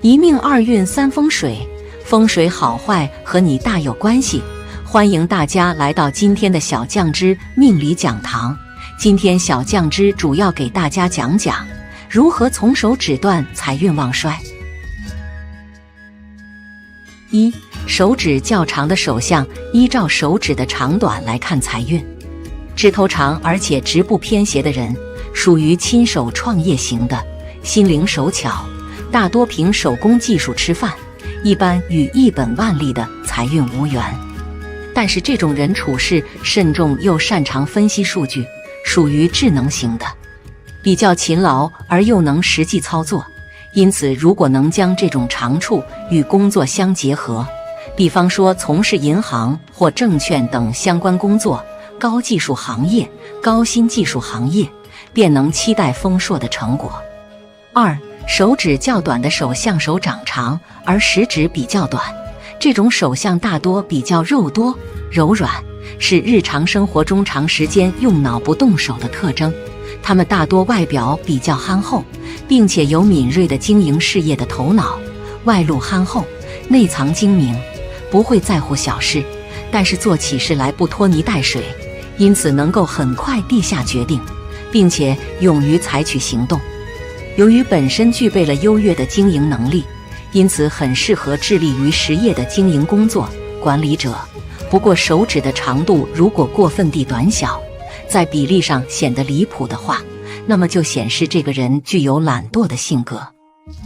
一命二运三风水，风水好坏和你大有关系。欢迎大家来到今天的小酱之命理讲堂。今天小酱之主要给大家讲讲如何从手指断财运旺衰。一、手指较长的手相，依照手指的长短来看财运。指头长而且直不偏斜的人，属于亲手创业型的，心灵手巧，大多凭手工技术吃饭，一般与一本万利的财运无缘。但是这种人处事慎重又擅长分析数据，属于智能型的，比较勤劳而又能实际操作。因此如果能将这种长处与工作相结合，比方说从事银行或证券等相关工作，高技术行业、高新技术行业，便能期待丰硕的成果。二、手指较短的手相，手掌长而食指比较短，这种手相大多比较肉多柔软，是日常生活中长时间用脑不动手的特征。他们大多外表比较憨厚，并且有敏锐的经营事业的头脑，外露憨厚，内藏精明，不会在乎小事，但是做起事来不拖泥带水，因此能够很快地下决定，并且勇于采取行动。由于本身具备了优越的经营能力，因此很适合致力于实业的经营工作管理者。不过手指的长度如果过分地短小，在比例上显得离谱的话，那么就显示这个人具有懒惰的性格。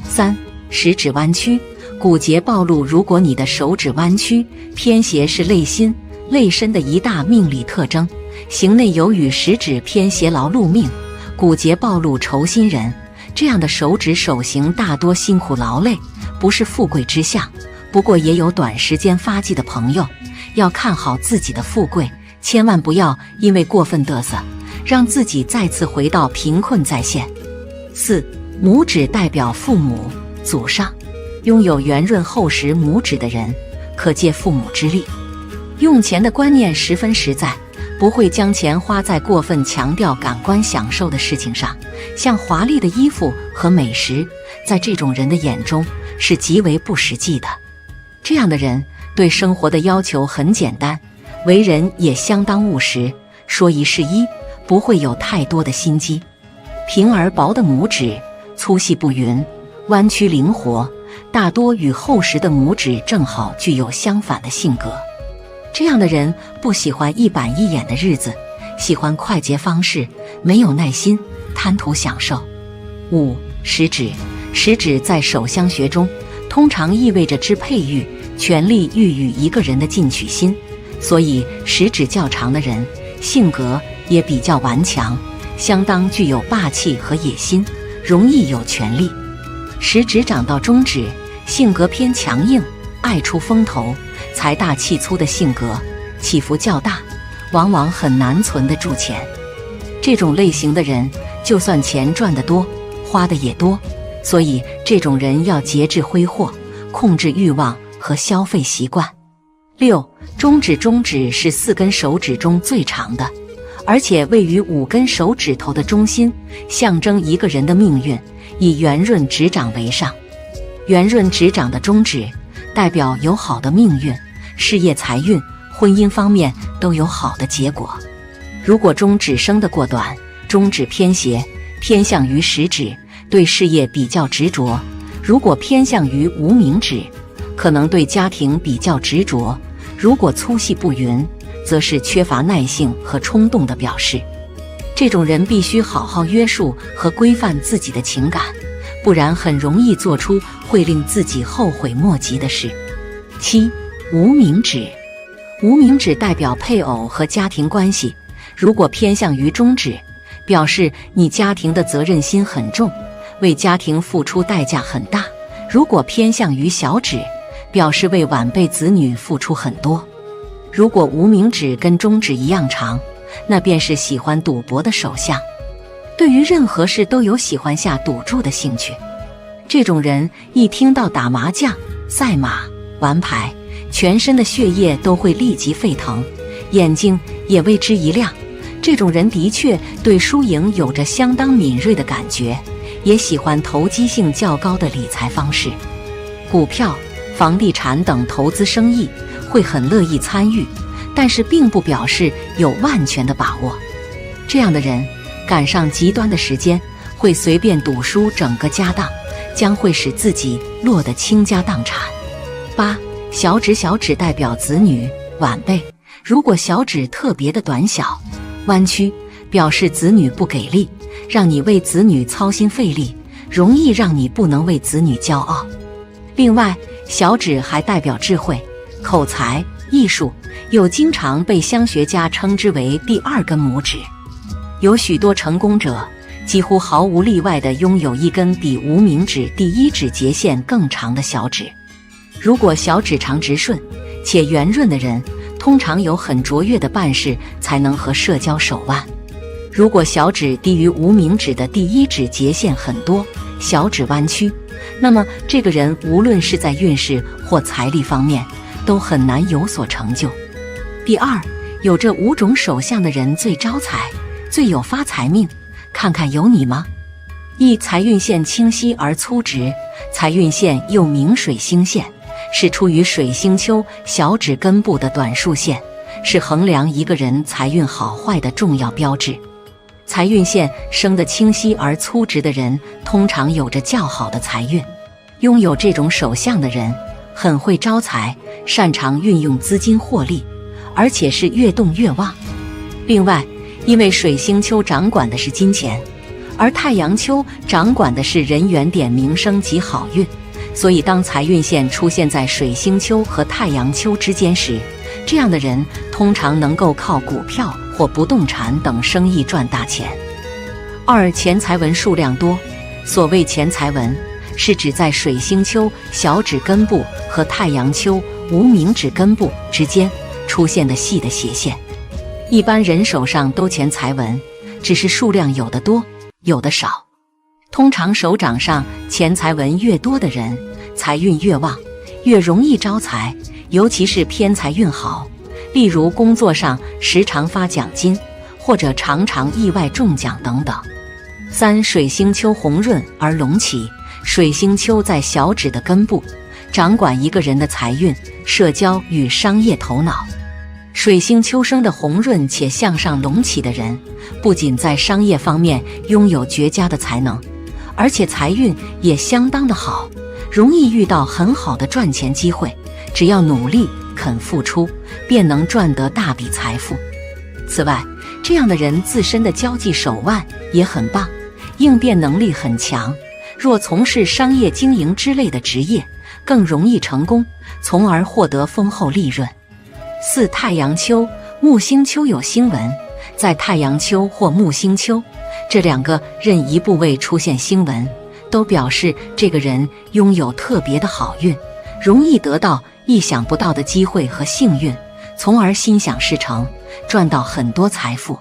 三、食指弯曲，骨节暴露。如果你的手指弯曲偏斜，是累心累身的一大命理特征。形内有与食指偏斜劳碌命，骨节暴露愁心人。这样的手指手型大多辛苦劳累，不是富贵之相。不过也有短时间发迹的朋友，要看好自己的富贵，千万不要因为过分嘚瑟，让自己再次回到贫困再现。四、拇指代表父母祖上，拥有圆润厚实拇指的人，可借父母之力，用钱的观念十分实在，不会将钱花在过分强调感官享受的事情上，像华丽的衣服和美食，在这种人的眼中是极为不实际的。这样的人对生活的要求很简单，为人也相当务实，说一是一，不会有太多的心机。平而薄的拇指，粗细不匀，弯曲灵活，大多与厚实的拇指正好具有相反的性格。这样的人不喜欢一板一眼的日子，喜欢快捷方式，没有耐心，贪图享受。五、食指，食指在手相学中通常意味着支配欲、权力欲与一个人的进取心，所以食指较长的人性格也比较顽强，相当具有霸气和野心，容易有权力。食指长到中指，性格偏强硬，爱出风头，财大气粗的性格，起伏较大，往往很难存得住钱。这种类型的人，就算钱赚得多，花的也多，所以这种人要节制挥霍，控制欲望和消费习惯。六、中指，中指是4根手指中最长的，而且位于5根手指头的中心，象征一个人的命运以圆润指掌为上。圆润指掌的中指代表有好的命运，事业财运、婚姻方面都有好的结果。如果中指生得过短，中指偏斜，偏向于食指，对事业比较执着；如果偏向于无名指，可能对家庭比较执着；如果粗细不匀，则是缺乏耐性和冲动的表示。这种人必须好好约束和规范自己的情感，不然很容易做出会令自己后悔莫及的事。七、无名指，无名指代表配偶和家庭关系，如果偏向于中指，表示你家庭的责任心很重，为家庭付出代价很大；如果偏向于小指，表示为晚辈子女付出很多。如果无名指跟中指一样长，那便是喜欢赌博的手相，对于任何事都有喜欢下赌注的兴趣。这种人一听到打麻将、赛马、玩牌，全身的血液都会立即沸腾，眼睛也为之一亮，这种人的确对输赢有着相当敏锐的感觉，也喜欢投机性较高的理财方式。股票、房地产等投资生意会很乐意参与，但是并不表示有万全的把握。这样的人赶上极端的时间，会随便赌输整个家当，将会使自己落得倾家荡产。8. 小指，小指代表子女、晚辈，如果小指特别的短小、弯曲，表示子女不给力，让你为子女操心费力，容易让你不能为子女骄傲。另外，小指还代表智慧、口才、艺术，又经常被乡学家称之为第二根拇指。有许多成功者几乎毫无例外地拥有一根比无名指第一指节线更长的小指。如果小指长直顺且圆润的人，通常有很卓越的办事才能和社交手腕。如果小指低于无名指的第一指节线很多，小指弯曲，那么这个人无论是在运势或财力方面都很难有所成就。第二，有这5种手相的人最招财，最有发财命，看看有你吗？一、财运线清晰而粗直，财运线又名水星线，是出于水星丘小指根部的短竖线，是衡量一个人财运好坏的重要标志。财运线生得清晰而粗直的人，通常有着较好的财运。拥有这种手相的人，很会招财，擅长运用资金获利，而且是越动越旺。另外，因为水星丘掌管的是金钱，而太阳丘掌管的是人缘点名声及好运，所以当财运线出现在水星丘和太阳丘之间时，这样的人通常能够靠股票或不动产等生意赚大钱。2. 钱财纹数量多，所谓钱财纹，是指在水星丘小指根部和太阳丘无名指根部之间出现的细的斜线。一般人手上都钱财纹，只是数量有的多，有的少。通常手掌上钱财纹越多的人，财运越旺，越容易招财，尤其是偏财运好，例如工作上时常发奖金，或者常常意外中奖等等。3. 水星丘红润而隆起，水星丘在小指的根部，掌管一个人的财运、社交与商业头脑。水星丘生的红润且向上隆起的人，不仅在商业方面拥有绝佳的才能，而且财运也相当的好，容易遇到很好的赚钱机会，只要努力肯付出，便能赚得大笔财富。此外，这样的人自身的交际手腕也很棒，应变能力很强，若从事商业经营之类的职业，更容易成功，从而获得丰厚利润。4. 太阳丘、木星丘有星纹，在太阳丘或木星丘这2个任一部位出现星纹，都表示这个人拥有特别的好运，容易得到意想不到的机会和幸运，从而心想事成，赚到很多财富。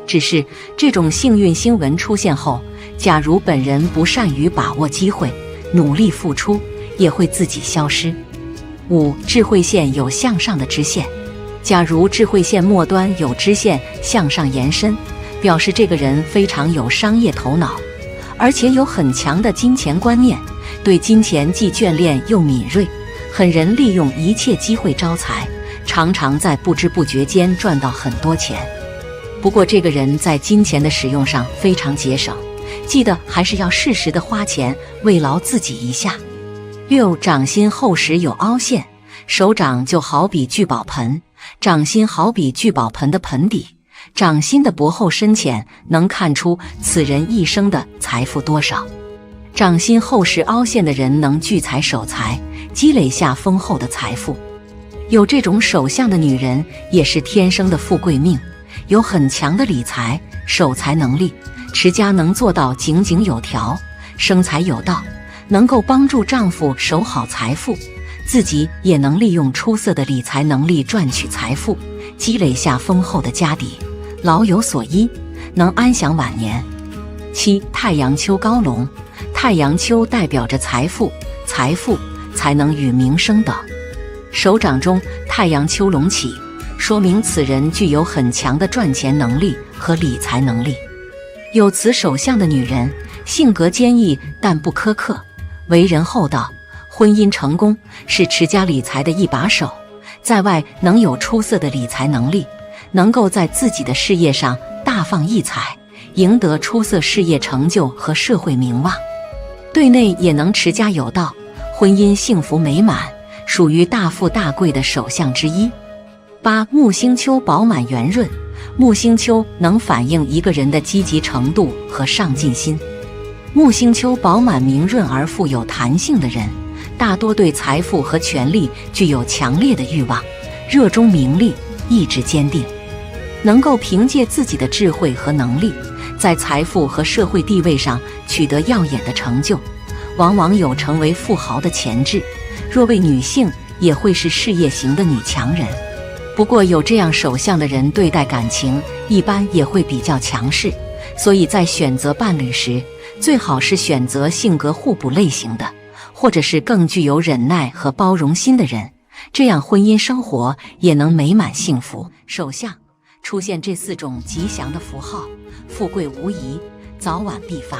只是这种幸运星纹出现后，假如本人不善于把握机会，努力付出，也会自己消失。5. 智慧线有向上的支线，假如智慧线末端有支线向上延伸，表示这个人非常有商业头脑，而且有很强的金钱观念，对金钱既眷恋又敏锐，很能利用一切机会招财，常常在不知不觉间赚到很多钱。不过这个人在金钱的使用上非常节省，记得还是要适时的花钱，慰劳自己一下。6. 掌心厚实有凹陷，手掌就好比聚宝盆，掌心好比聚宝盆的盆底，掌心的薄厚深浅能看出此人一生的财富多少。掌心厚实凹陷的人能聚财守财，积累下丰厚的财富。有这种手相的女人也是天生的富贵命，有很强的理财、守财能力，持家能做到井井有条，生财有道，能够帮助丈夫守好财富，自己也能利用出色的理财能力赚取财富，积累下丰厚的家底，老有所依，能安享晚年。7. 太阳丘高隆，太阳丘代表着财富、才能与名声等。手掌中太阳丘隆起，说明此人具有很强的赚钱能力和理财能力。有此手相的女人，性格坚毅但不苛刻，为人厚道，婚姻成功，是持家理财的一把手，在外能有出色的理财能力，能够在自己的事业上大放异彩，赢得出色事业成就和社会名望。对内也能持家有道，婚姻幸福美满，属于大富大贵的手相之一。8. 木星丘饱满圆润，木星丘能反映一个人的积极程度和上进心。木星丘饱满明润而富有弹性的人，大多对财富和权力具有强烈的欲望，热衷名利，意志坚定，能够凭借自己的智慧和能力，在财富和社会地位上取得耀眼的成就，往往有成为富豪的潜质。若为女性，也会是事业型的女强人。不过有这样手相的人对待感情一般也会比较强势，所以在选择伴侣时，最好是选择性格互补类型的，或者是更具有忍耐和包容心的人，这样婚姻生活也能美满幸福。手相出现这4种吉祥的符号，富贵无疑，早晚必发。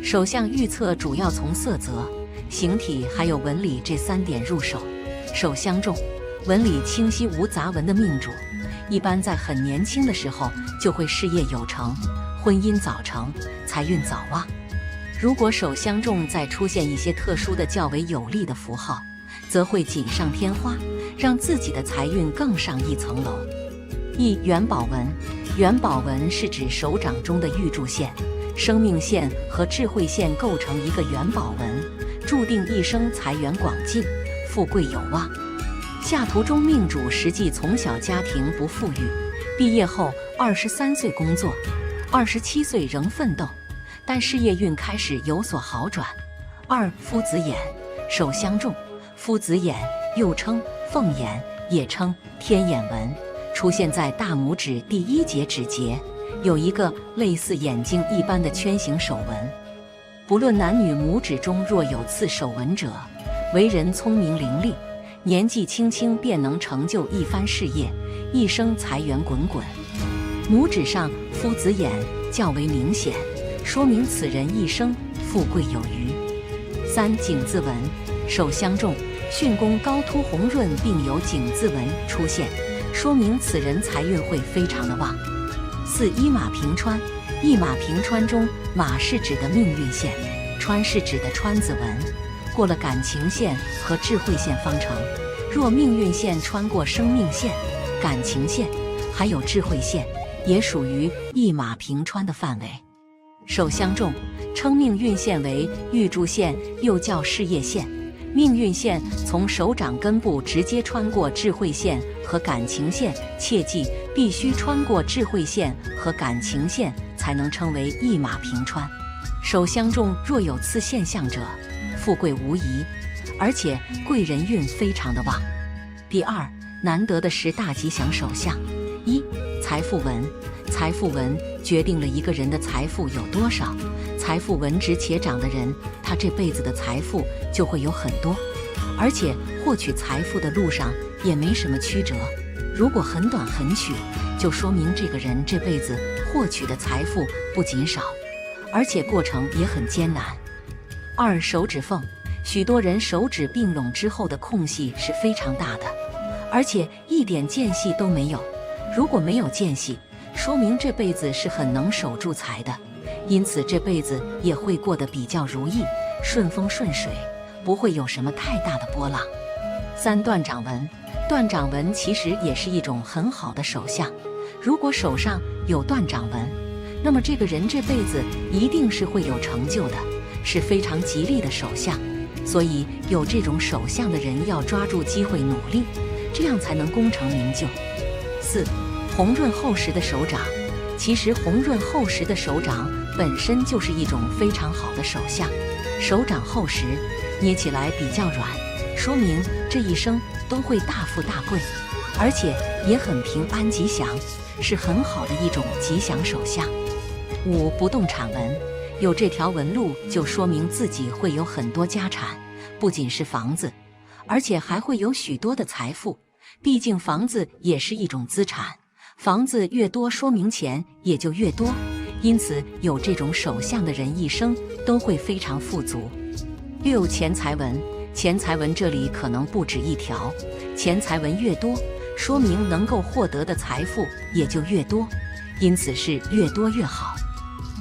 手相预测主要从色泽、形体还有纹理这3点入手。手相重，纹理清晰无杂纹的命主，一般在很年轻的时候就会事业有成，婚姻早成，财运早旺。如果手相重再出现一些特殊的较为有利的符号，则会锦上添花，让自己的财运更上一层楼。元宝纹，元宝纹是指手掌中的玉柱线、生命线和智慧线构成一个元宝纹，注定一生财源广进，富贵有望。下图中命主实际从小家庭不富裕，毕业后23岁工作，27岁仍奋斗，但事业运开始有所好转。夫子眼，手相重，夫子眼又称凤眼，也称天眼纹，出现在大拇指第1节指节，有一个类似眼睛一般的圈形手纹。不论男女，拇指中若有此手纹者，为人聪明伶俐，年纪轻轻便能成就一番事业，一生财源滚滚。拇指上夫子眼较为明显，说明此人一生富贵有余。井字纹，手相重，巽宫高凸红润，并有井字纹出现，说明此人财运会非常的旺。一马平川，一马平川中，马是指的命运线，川是指的川字纹，过了感情线和智慧线方成。若命运线穿过生命线、感情线还有智慧线，也属于一马平川的范围。手相重，称命运线为玉柱线，又叫事业线。命运线从手掌根部直接穿过智慧线和感情线，切记必须穿过智慧线和感情线才能称为一马平川。手相重若有此现象者，富贵无疑，而且贵人运非常的旺。难得的10大吉祥手相。财富纹，财富纹决定了一个人的财富有多少。财富纹直且长的人，他这辈子的财富就会有很多，而且获取财富的路上也没什么曲折。如果很短很曲，就说明这个人这辈子获取的财富不仅少，而且过程也很艰难。手指缝，许多人手指并拢之后的空隙是非常大的，而且一点间隙都没有。如果没有间隙，说明这辈子是很能守住财的，因此这辈子也会过得比较如意，顺风顺水，不会有什么太大的波浪。断掌纹，断掌纹其实也是一种很好的手相。如果手上有断掌纹，那么这个人这辈子一定是会有成就的，是非常吉利的手相。所以有这种手相的人要抓住机会努力，这样才能功成名就。红润厚实的手掌，其实红润厚实的手掌本身就是一种非常好的手相。手掌厚实，捏起来比较软，说明这一生都会大富大贵，而且也很平安吉祥，是很好的一种吉祥手相。不动产纹，有这条纹路就说明自己会有很多家产，不仅是房子，而且还会有许多的财富。毕竟房子也是一种资产，房子越多，说明钱也就越多。因此，有这种手相的人一生都会非常富足。6. 钱财纹，钱财纹这里可能不止一条，钱财纹越多，说明能够获得的财富也就越多，因此是越多越好。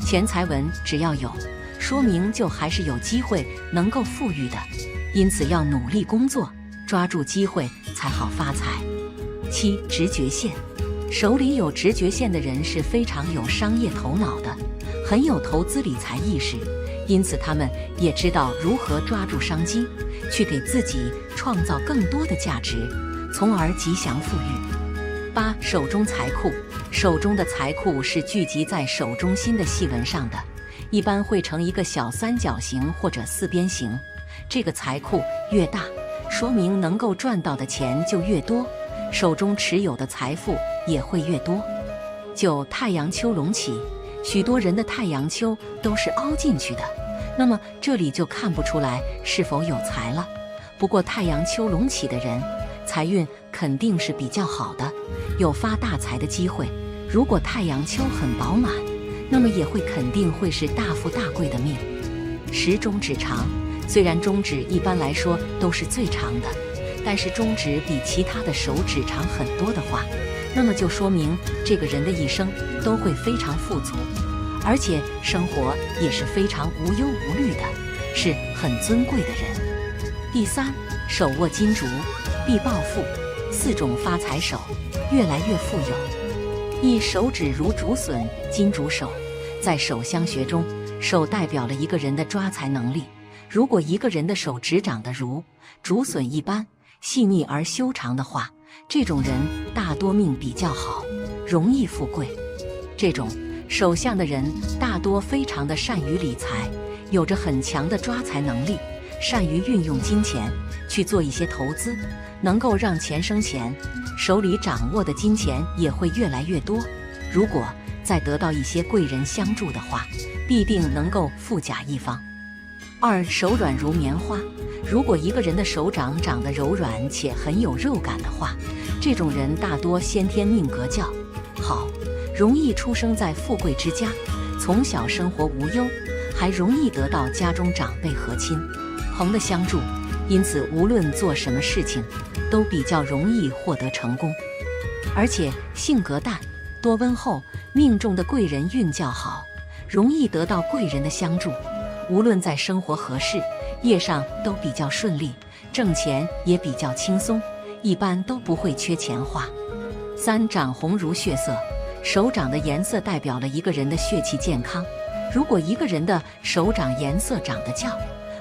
钱财纹只要有，说明就还是有机会能够富裕的，因此要努力工作，抓住机会才好发财。7. 直觉线，手里有直觉线的人是非常有商业头脑的，很有投资理财意识，因此他们也知道如何抓住商机，去给自己创造更多的价值，从而吉祥富裕。8. 手中财库，手中的财库是聚集在手中心的细纹上的，一般会成一个小三角形或者四边形。这个财库越大，说明能够赚到的钱就越多，手中持有的财富也会越多。9. 太阳丘隆起，许多人的太阳丘都是凹进去的，那么这里就看不出来是否有财了。不过太阳丘隆起的人，财运肯定是比较好的，有发大财的机会。如果太阳丘很饱满，那么也会肯定会是大富大贵的命。10. 中指长，虽然中指一般来说都是最长的，但是中指比其他的手指长很多的话，那么就说明这个人的一生都会非常富足，而且生活也是非常无忧无虑的，是很尊贵的人。第3，手握金竹，必暴富。4种发财手，越来越富有。一手指如竹笋，金竹手。在手相学中，手代表了一个人的抓财能力。如果一个人的手指长得如竹笋一般细腻而修长的话，这种人大多命比较好，容易富贵。这种手相的人大多非常的善于理财，有着很强的抓财能力，善于运用金钱去做一些投资，能够让钱生钱，手里掌握的金钱也会越来越多。如果再得到一些贵人相助的话，必定能够富甲一方。2手软如棉花，如果一个人的手掌长得柔软且很有肉感的话，这种人大多先天命格较好，容易出生在富贵之家，从小生活无忧，还容易得到家中长辈和亲朋的相助，因此无论做什么事情都比较容易获得成功。而且性格淡，多温厚，命中的贵人运较好，容易得到贵人的相助，无论在生活和事业上都比较顺利，挣钱也比较轻松，一般都不会缺钱花。3掌红如血色，手掌的颜色代表了一个人的血气健康。如果一个人的手掌颜色长得较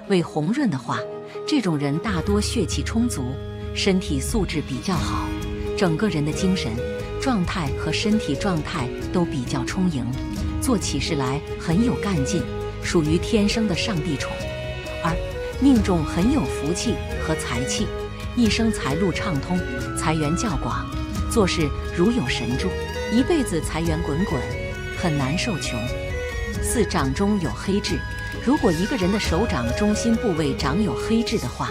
为红润的话，这种人大多血气充足，身体素质比较好，整个人的精神状态和身体状态都比较充盈，做起事来很有干劲，属于天生的上帝宠。2命中很有福气和财气，一生财路畅通，财源较广，做事如有神助，一辈子财源滚滚，很难受穷。4掌中有黑痣，如果一个人的手掌中心部位长有黑痣的话，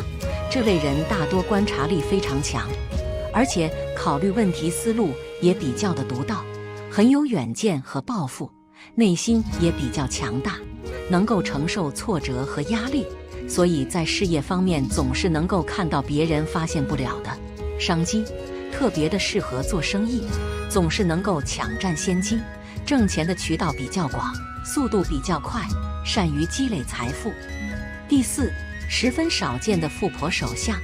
这类人大多观察力非常强，而且考虑问题思路也比较的独到，很有远见和抱负，内心也比较强大，能够承受挫折和压力，所以在事业方面总是能够看到别人发现不了的商机，特别的适合做生意，总是能够抢占先机，挣钱的渠道比较广，速度比较快，善于积累财富。第4十分少见的富婆手相，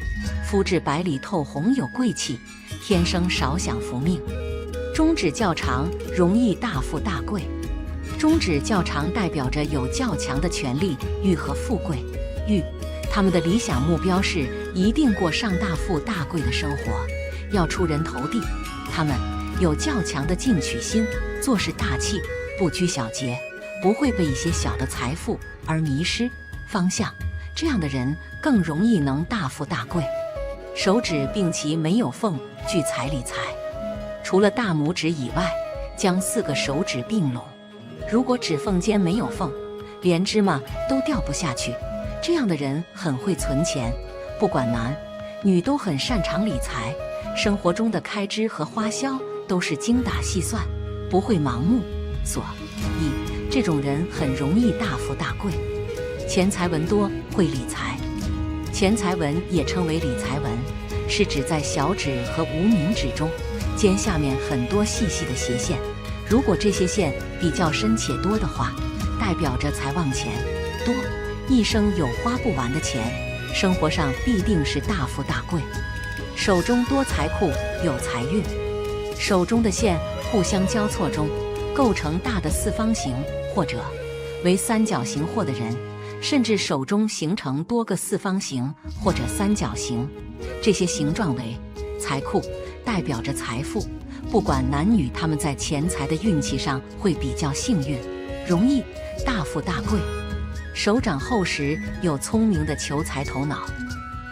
肤质白里透红，有贵气，天生少享福命。中指较长，容易大富大贵。中指较长代表着有较强的权力欲和富贵欲，他们的理想目标是一定过上大富大贵的生活，要出人头地。他们有较强的进取心，做事大气，不拘小节，不会被一些小的财富而迷失方向，这样的人更容易能大富大贵。手指并齐没有缝，聚财理财。除了大拇指以外，将4个手指并拢，如果指缝间没有缝，连芝麻都掉不下去，这样的人很会存钱，不管男女都很擅长理财，生活中的开支和花销都是精打细算，不会盲目，所以这种人很容易大富大贵。钱财文多，会理财。钱财文也称为理财文，是指在小指和无名指中间下面很多细细的斜线，如果这些线比较深且多的话，代表着财旺钱多，一生有花不完的钱，生活上必定是大富大贵。手中多财库，有财运。手中的线互相交错中构成大的四方形或者为三角形或的人，甚至手中形成多个四方形或者三角形，这些形状为财库，代表着财富。不管男女，他们在钱财的运气上会比较幸运，容易大富大贵。手掌厚实，有聪明的求财头脑。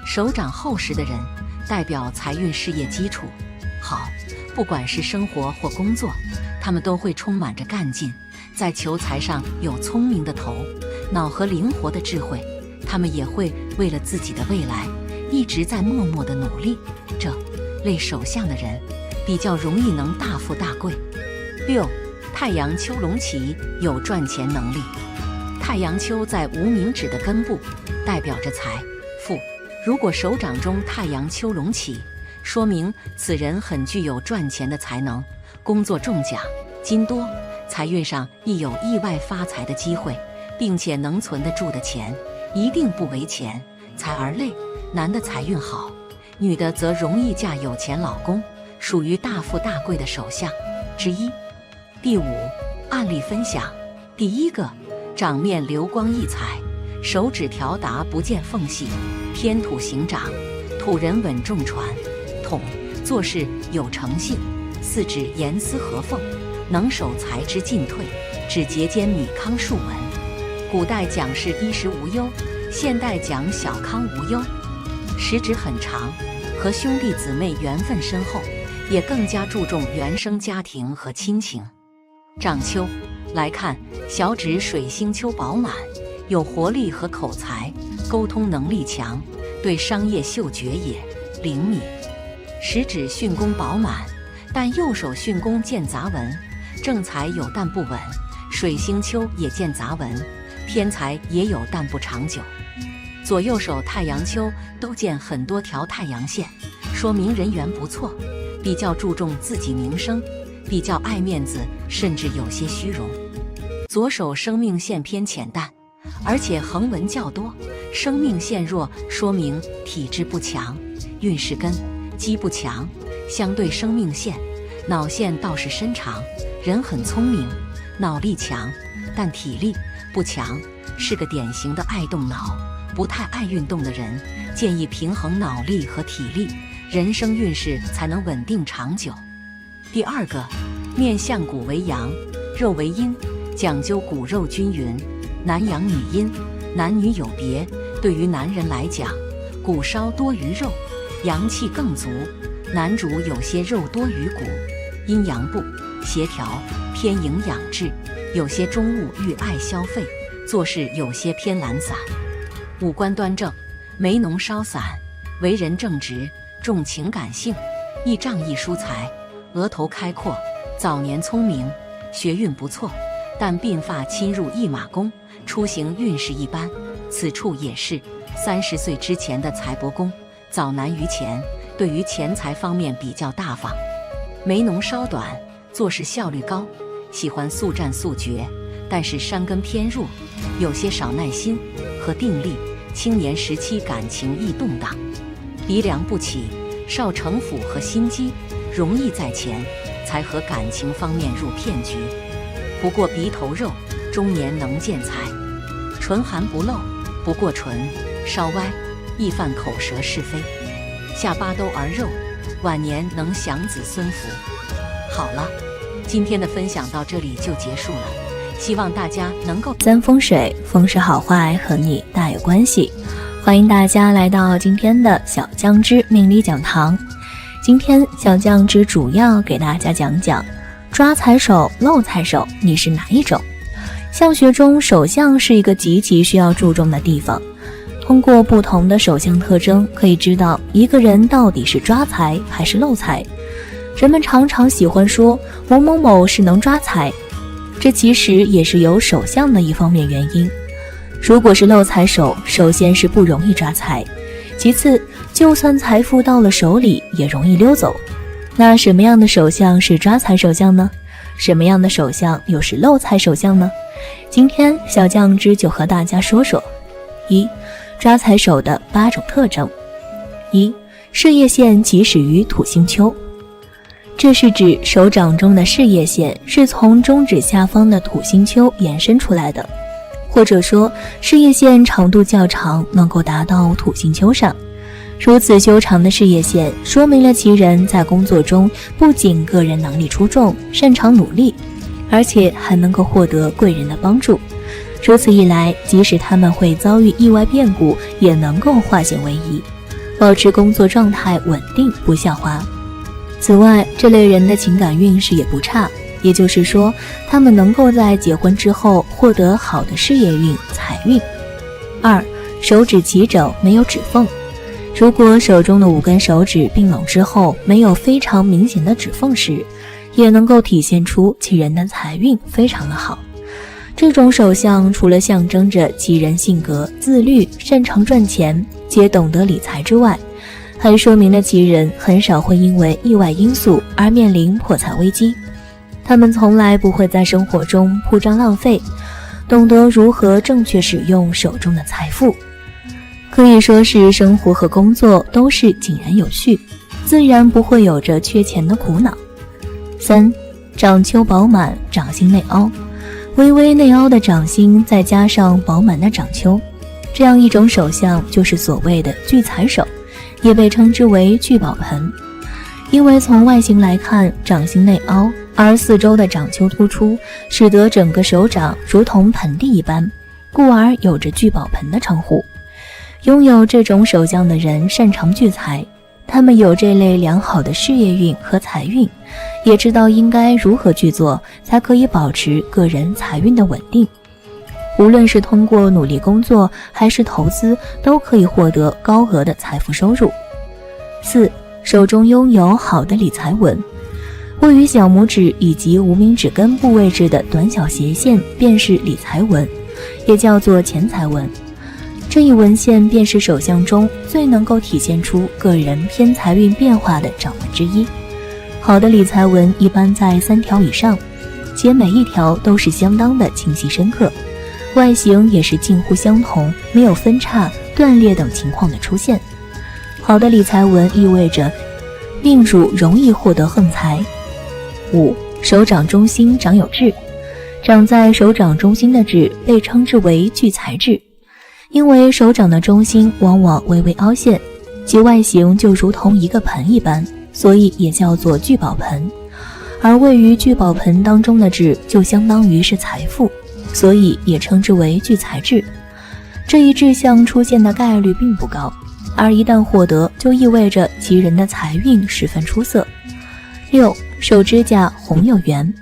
手掌厚实的人代表财运事业基础好，不管是生活或工作，他们都会充满着干劲，在求财上有聪明的头脑和灵活的智慧，他们也会为了自己的未来一直在默默的努力。这类手相的人比较容易能大富大贵。6. 太阳丘隆起，有赚钱能力。太阳丘在无名指的根部，代表着财富。如果手掌中太阳丘隆起，说明此人很具有赚钱的才能，工作中奖金多，财运上亦有意外发财的机会，并且能存得住的钱一定不为钱财而累。男的财运好，女的则容易嫁有钱老公，属于大富大贵的手相之一。第5，案例分享。第1个，掌面流光溢彩，手指条达不见缝隙，偏土行掌，土人稳重传统，做事有诚信，四指严丝合缝，能守财之进退，指节间米糠数文。古代讲是衣食无忧，现代讲小康无忧。食指很长，和兄弟姊妹缘分深厚，也更加注重原生家庭和亲情。掌丘来看，小指水星丘饱满，有活力和口才，沟通能力强，对商业嗅觉也灵敏。食指巽宫饱满，但右手巽宫见杂纹，正财有但不稳，水星丘也见杂纹，偏财也有但不长久。左右手太阳丘都见很多条太阳线，说明人缘不错，比较注重自己名声，比较爱面子，甚至有些虚荣。左手生命线偏浅淡，而且横纹较多，生命线弱，说明体质不强，运势根基不强。相对生命线，脑线倒是深长，人很聪明，脑力强，但体力不强，是个典型的爱动脑不太爱运动的人，建议平衡脑力和体力，人生运势才能稳定长久。第2个，面相骨为阳，肉为阴，讲究骨肉均匀，男阳女阴，男女有别。对于男人来讲，骨稍多于肉，阳气更足，男主有些肉多于骨，阴阳不协调，偏营养质，有些中物欲爱消费，做事有些偏懒散。五官端正，眉浓稍散，为人正直，重情感性，易仗义疏财，额头开阔，早年聪明，学运不错，但鬓发侵入驿马宫，出行运势一般。此处也是30岁之前的财帛宫，早难于前，对于钱财方面比较大方。眉浓稍短，做事效率高，喜欢速战速决，但是山根偏弱，有些少耐心和定力，青年时期感情易动荡。鼻梁不起，少城府和心机，容易在钱财和感情方面入骗局。不过鼻头肉，中年能见财。唇含不露，不过唇，稍歪，易犯口舌是非。下巴兜而肉，晚年能享子孙福。好了，今天的分享到这里就结束了，希望大家能够风水，风水好坏和你大有关系。欢迎大家来到今天的小酱汁命理讲堂。今天小酱汁主要给大家讲讲抓财手、漏财手，你是哪一种？相学中，手相是一个极其需要注重的地方。通过不同的手相特征，可以知道一个人到底是抓财还是漏财。人们常常喜欢说某某某是能抓财，这其实也是有手相的一方面原因。如果是漏财手，首先是不容易抓财，其次就算财富到了手里也容易溜走。那什么样的手相是抓财手相呢？什么样的手相又是漏财手相呢？今天小酱汁就和大家说说。一、抓财手的8种特征。一、事业线起始于土星丘。这是指手掌中的事业线是从中指下方的土星丘延伸出来的，或者说事业线长度较长，能够达到土星丘上。如此修长的事业线，说明了其人在工作中不仅个人能力出众，擅长努力，而且还能够获得贵人的帮助。如此一来，即使他们会遭遇意外变故，也能够化险为夷，保持工作状态稳定不下滑。此外，这类人的情感运势也不差，也就是说，他们能够在结婚之后获得好的事业运、财运。二、手指齐整，没有指缝。如果手中的5根手指并拢之后没有非常明显的指缝时，也能够体现出其人的财运非常的好。这种手相除了象征着其人性格自律、擅长赚钱且懂得理财之外，还说明了其人很少会因为意外因素而面临破财危机。他们从来不会在生活中铺张浪费，懂得如何正确使用手中的财富，可以说是生活和工作都是井然有序，自然不会有着缺钱的苦恼。三、掌丘饱满，掌心内凹。微微内凹的掌心再加上饱满的掌丘，这样一种手相就是所谓的聚财手，也被称之为聚宝盆。因为从外形来看，掌心内凹，而四周的掌丘突出，使得整个手掌如同盆地一般，故而有着聚宝盆的称呼。拥有这种手相的人擅长聚财，他们有这类良好的事业运和财运，也知道应该如何去做才可以保持个人财运的稳定。无论是通过努力工作还是投资，都可以获得高额的财富收入。四、手中拥有好的理财纹。位于小拇指以及无名指根部位置的短小斜线便是理财纹，也叫做钱财纹。这一纹线便是手相中最能够体现出个人偏财运变化的掌纹之一。好的理财纹一般在3条以上，且每一条都是相当的清晰深刻，外形也是近乎相同，没有分叉、断裂等情况的出现。好的理财纹意味着命主容易获得横财。5、手掌中心长有痣。长在手掌中心的痣被称之为聚财痣，因为手掌的中心往往微微凹陷，其外形就如同一个盆一般，所以也叫做聚宝盆。而位于聚宝盆当中的痣就相当于是财富，所以也称之为聚财痣。这一痣象出现的概率并不高，而一旦获得，就意味着其人的财运十分出色。6、手指甲红有圆。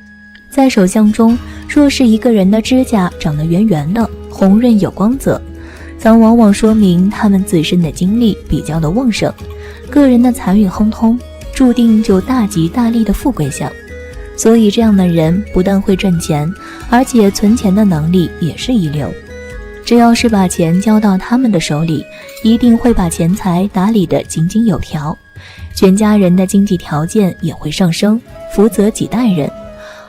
在手相中，若是一个人的指甲长得圆圆的，红润有光泽，则往往说明他们自身的精力比较的旺盛，个人的财运亨通，注定就大吉大利的富贵相。所以这样的人不但会赚钱，而且存钱的能力也是一流。只要是把钱交到他们的手里，一定会把钱财打理得井井有条，全家人的经济条件也会上升，福泽几代人，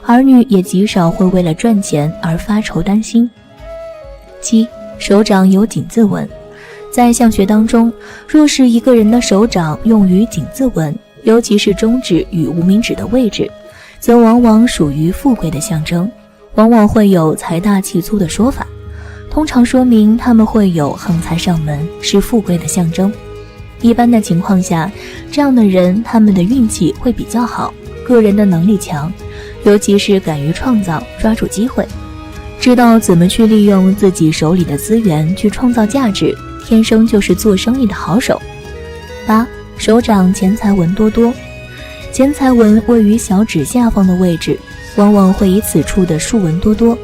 儿女也极少会为了赚钱而发愁担心。7、手掌有井字纹。在相学当中，若是一个人的手掌用于井字纹，尤其是中指与无名指的位置，则往往属于富贵的象征，往往会有财大气粗的说法，通常说明他们会有横财上门，是富贵的象征。一般的情况下，这样的人他们的运气会比较好，个人的能力强，尤其是敢于创造，抓住机会，知道怎么去利用自己手里的资源去创造价值，天生就是做生意的好手。8、手掌钱财纹多多。钱财纹位于小指下方的位置，往往会以此处的竖纹多多，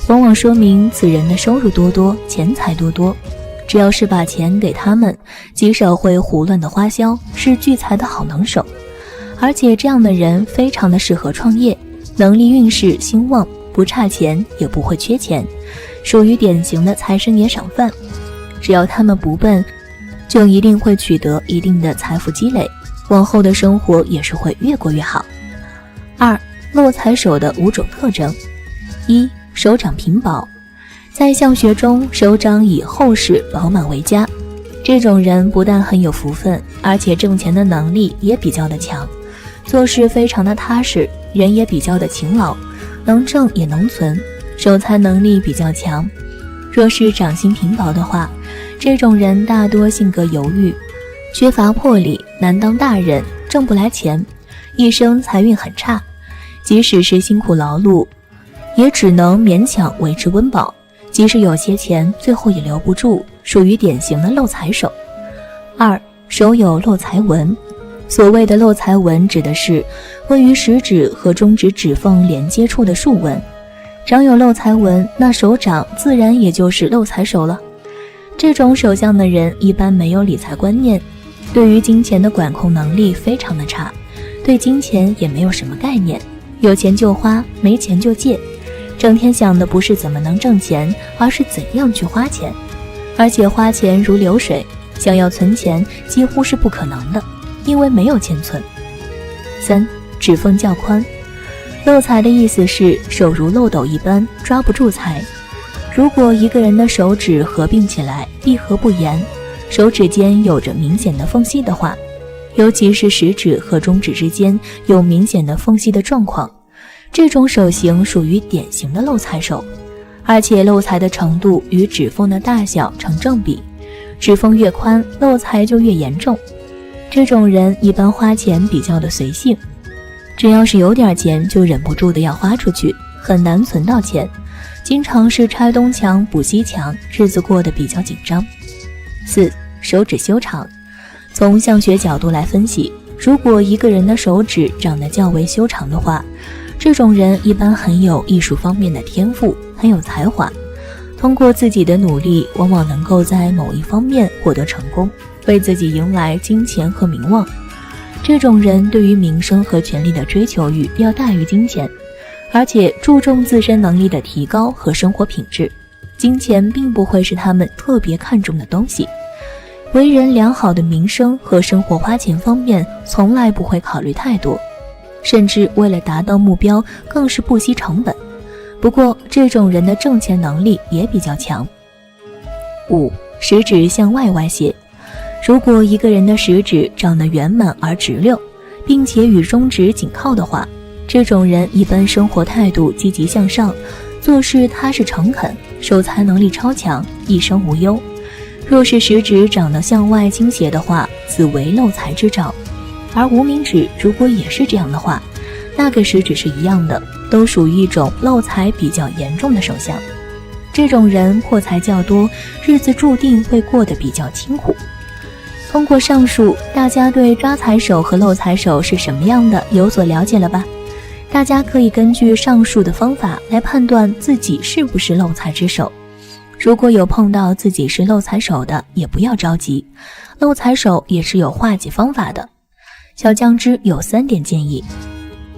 往往说明此人的收入多多，钱财多多。只要是把钱给他们，极少会胡乱的花销，是聚财的好能手。而且这样的人非常的适合创业，能力运势兴旺，不差钱也不会缺钱，属于典型的财神爷赏饭。只要他们不笨，就一定会取得一定的财富积累，往后的生活也是会越过越好。2. 漏财手的5种特征。1. 手掌贫饱。在相学中，手掌以厚实饱满为佳，这种人不但很有福分，而且挣钱的能力也比较的强，做事非常的踏实，人也比较的勤劳，能挣也能存，守财能力比较强。若是掌心贫薄的话，这种人大多性格犹豫，缺乏魄力，难当大人，挣不来钱，一生财运很差，即使是辛苦劳碌，也只能勉强维持温饱，即使有些钱，最后也留不住，属于典型的漏财手。2. 手有漏财纹。所谓的漏财纹，指的是位于食指和中指指缝连接处的竖纹。掌有漏财纹，那手掌自然也就是漏财手了。这种手相的人一般没有理财观念，对于金钱的管控能力非常的差，对金钱也没有什么概念，有钱就花，没钱就借，整天想的不是怎么能挣钱，而是怎样去花钱，而且花钱如流水，想要存钱几乎是不可能的，因为没有钱存。3. 指缝较宽。漏财的意思是手如漏斗一般，抓不住财。如果一个人的手指合并起来，闭合不严，手指间有着明显的缝隙的话，尤其是食指和中指之间有明显的缝隙的状况，这种手型属于典型的漏财手，而且漏财的程度与指缝的大小成正比，指缝越宽，漏财就越严重。这种人一般花钱比较的随性，只要是有点钱就忍不住的要花出去，很难存到钱，经常是拆东墙补西墙，日子过得比较紧张。4. 手指修长。从相学角度来分析，如果一个人的手指长得较为修长的话，这种人一般很有艺术方面的天赋，很有才华，通过自己的努力，往往能够在某一方面获得成功，为自己迎来金钱和名望。这种人对于名声和权力的追求欲要大于金钱，而且注重自身能力的提高和生活品质，金钱并不会是他们特别看重的东西。为人良好的名声和生活花钱方面从来不会考虑太多，甚至为了达到目标更是不惜成本。不过这种人的挣钱能力也比较强。5. 食指向外歪斜。如果一个人的食指长得圆满而直溜，并且与中指紧靠的话，这种人一般生活态度积极向上，做事踏实诚恳，守财能力超强，一生无忧。若是食指长得向外倾斜的话，此为漏财之兆。而无名指如果也是这样的话，那个食指是一样的，都属于一种漏财比较严重的手相。这种人破财较多，日子注定会过得比较清苦。通过上述，大家对抓财手和漏财手是什么样的有所了解了吧？大家可以根据上述的方法来判断自己是不是漏财之手。如果有碰到自己是漏财手的，也不要着急，漏财手也是有化解方法的。小酱汁有3点建议。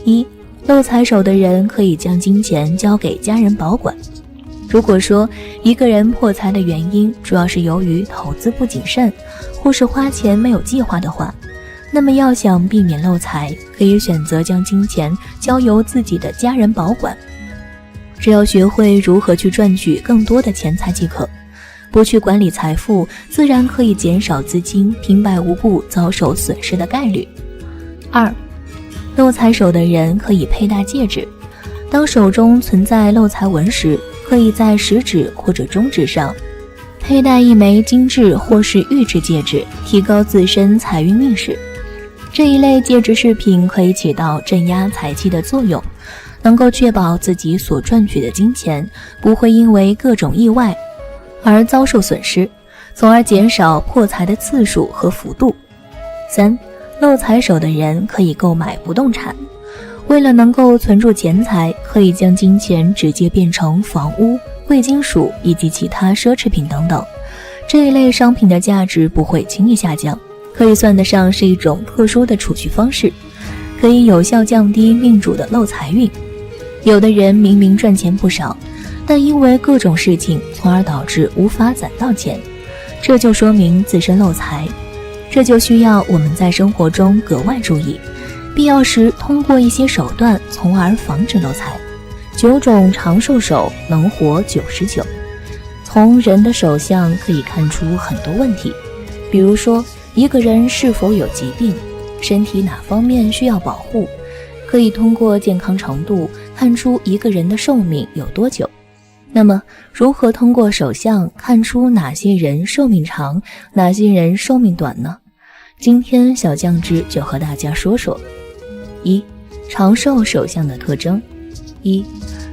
1. 漏财手的人可以将金钱交给家人保管。如果说一个人破财的原因主要是由于投资不谨慎，或是花钱没有计划的话，那么要想避免漏财，可以选择将金钱交由自己的家人保管。只要学会如何去赚取更多的钱财即可，不去管理财富，自然可以减少资金平白无故遭受损失的概率。2. 漏财手的人可以佩戴戒指。当手中存在漏财纹时，可以在食指或者中指上佩戴一枚金质或是玉质戒指，提高自身财运运势。这一类戒指饰品可以起到镇压财气的作用，能够确保自己所赚取的金钱不会因为各种意外而遭受损失，从而减少破财的次数和幅度。3. 漏财手的人可以购买不动产。为了能够存住钱财，可以将金钱直接变成房屋、贵金属以及其他奢侈品等等，这一类商品的价值不会轻易下降，可以算得上是一种特殊的储蓄方式，可以有效降低命主的漏财运。有的人明明赚钱不少，但因为各种事情，从而导致无法攒到钱，这就说明自身漏财。这就需要我们在生活中格外注意，必要时通过一些手段，从而防止漏财。9种长寿手能活99。从人的手相可以看出很多问题，比如说一个人是否有疾病，身体哪方面需要保护，可以通过健康程度看出一个人的寿命有多久。那么如何通过手相看出哪些人寿命长，哪些人寿命短呢？今天小酱汁就和大家说说。1. 长寿手相的特征。1.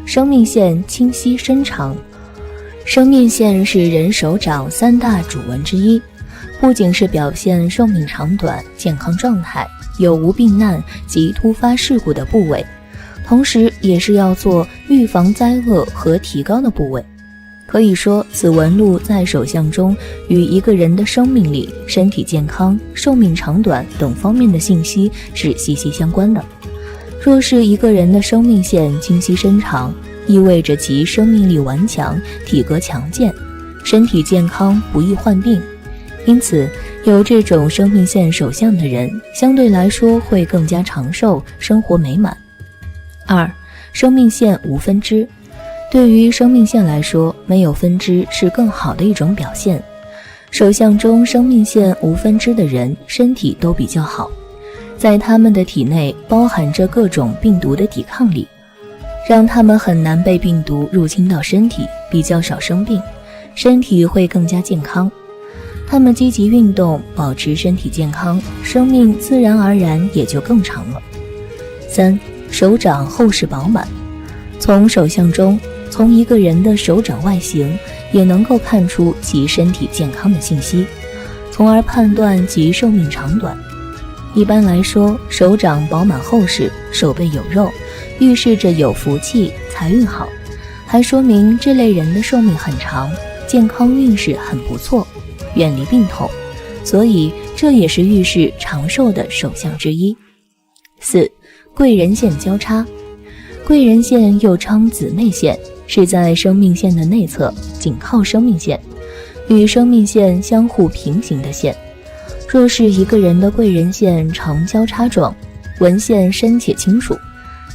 生命线清晰深长。生命线是人手掌3大主纹之一，不仅是表现寿命长短、健康状态、有无病难及突发事故的部位，同时也是要做预防灾厄和提高的部位。可以说，此纹路在手相中与一个人的生命力、身体健康、寿命长短等方面的信息是息息相关的。若是一个人的生命线清晰深长，意味着其生命力顽强，体格强健，身体健康，不易患病。因此，有这种生命线手相的人，相对来说会更加长寿，生活美满。2. 生命线无分支。对于生命线来说，没有分支是更好的一种表现。手相中生命线无分支的人，身体都比较好，在他们的体内包含着各种病毒的抵抗力，让他们很难被病毒入侵到身体，比较少生病，身体会更加健康。他们积极运动，保持身体健康，生命自然而然也就更长了。3. 手掌厚实饱满。从手相中，从一个人的手掌外形也能够看出其身体健康的信息，从而判断其寿命长短。一般来说，手掌饱满厚实，手背有肉，预示着有福气，财运好，还说明这类人的寿命很长，健康运势很不错，远离病痛，所以这也是预示长寿的手相之一。4. 贵人线交叉。贵人线又称姊妹线，是在生命线的内侧，紧靠生命线，与生命线相互平行的线。若是一个人的贵人线呈交叉状，纹线深且清楚，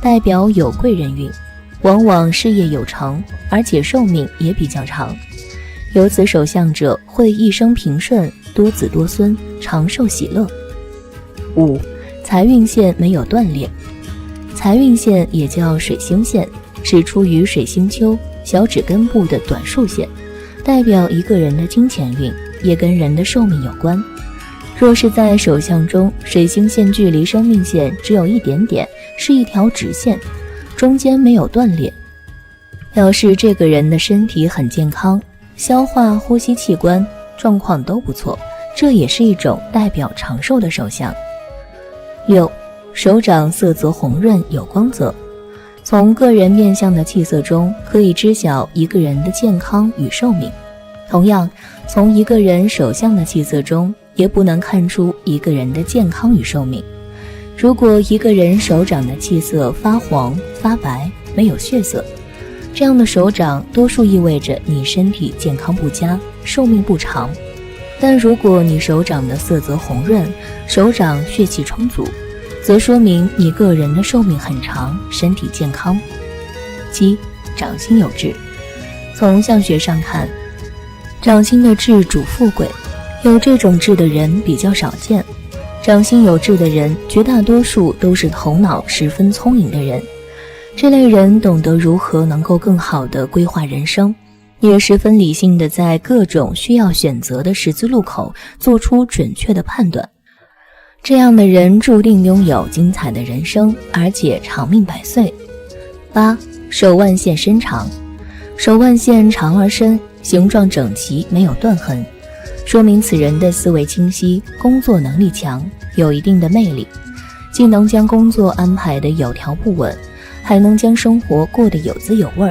代表有贵人运，往往事业有成，而且寿命也比较长。有此手相者会一生平顺，多子多孙，长寿喜乐。5. 财运线没有断裂。财运线也叫水星线，是出于水星丘小指根部的短竖线，代表一个人的金钱运，也跟人的寿命有关。若是在手相中，水星线距离生命线只有一点点，是一条直线，中间没有断裂，表示这个人的身体很健康，消化、呼吸器官状况都不错，这也是一种代表长寿的手相。6. 手掌色泽红润，有光泽。从个人面相的气色中，可以知晓一个人的健康与寿命。同样，从一个人手相的气色中，也不能看出一个人的健康与寿命。如果一个人手掌的气色发黄、发白，没有血色，这样的手掌多数意味着你身体健康不佳，寿命不长。但如果你手掌的色泽红润，手掌血气充足，则说明你个人的寿命很长，身体健康。7. 掌心有痣。从相学上看，掌心的痣主富贵，有这种痣的人比较少见。掌心有痣的人，绝大多数都是头脑十分聪颖的人。这类人懂得如何能够更好地规划人生，也十分理性地在各种需要选择的十字路口做出准确的判断。这样的人注定拥有精彩的人生，而且长命百岁。8. 手腕线伸长。手腕线长而深，形状整齐，没有断痕，说明此人的思维清晰，工作能力强，有一定的魅力，既能将工作安排得有条不紊，还能将生活过得有滋有味。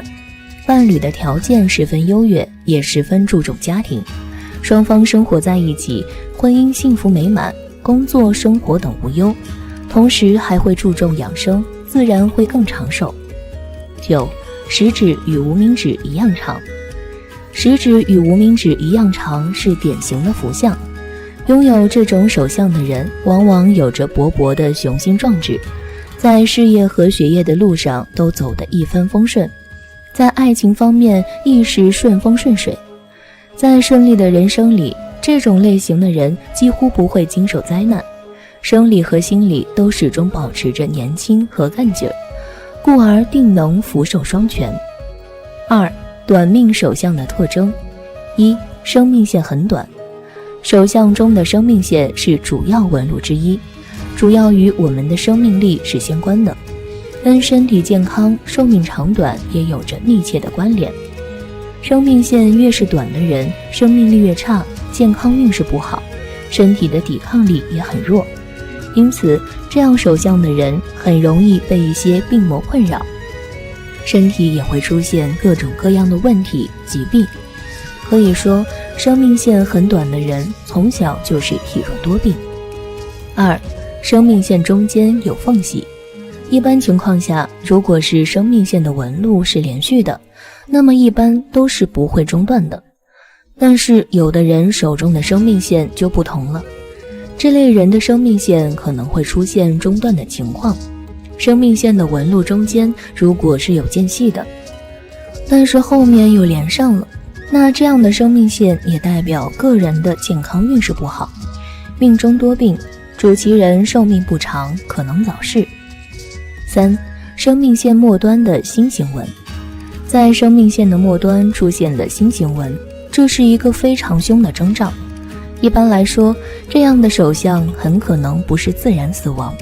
伴侣的条件十分优越，也十分注重家庭，双方生活在一起，婚姻幸福美满，工作生活等无忧，同时还会注重养生，自然会更长寿。9. 食指与无名指一样长。食指与无名指一样长是典型的福相，拥有这种手相的人往往有着勃勃的雄心壮志，在事业和学业的路上都走得一帆风顺，在爱情方面亦是顺风顺水。在顺利的人生里，这种类型的人几乎不会经受灾难，生理和心理都始终保持着年轻和干劲儿，故而定能福寿双全。2. 短命手相的特征。1. 生命线很短。手相中的生命线是主要纹路之一，主要与我们的生命力是相关的，跟身体健康、寿命长短也有着密切的关联。生命线越是短的人，生命力越差，健康运势不好，身体的抵抗力也很弱，因此这样手相的人很容易被一些病魔困扰，身体也会出现各种各样的问题、疾病。可以说，生命线很短的人从小就是体弱多病。2. 生命线中间有缝隙。一般情况下，如果是生命线的纹路是连续的，那么一般都是不会中断的。但是有的人手中的生命线就不同了，这类人的生命线可能会出现中断的情况。生命线的纹路中间如果是有间隙的，但是后面又连上了，那这样的生命线也代表个人的健康运势不好，命中多病，主其人寿命不长，可能早逝。3. 生命线末端的心形纹。在生命线的末端出现了心形纹，这是一个非常凶的征兆。一般来说，这样的手相很可能不是自然死亡，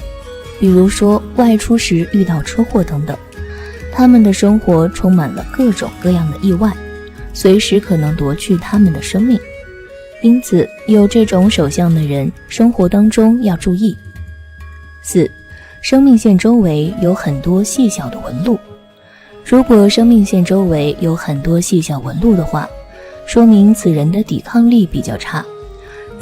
比如说外出时遇到车祸等等，他们的生活充满了各种各样的意外，随时可能夺去他们的生命。因此，有这种手相的人，生活当中要注意。4. 生命线周围有很多细小的纹路。如果生命线周围有很多细小纹路的话，说明此人的抵抗力比较差，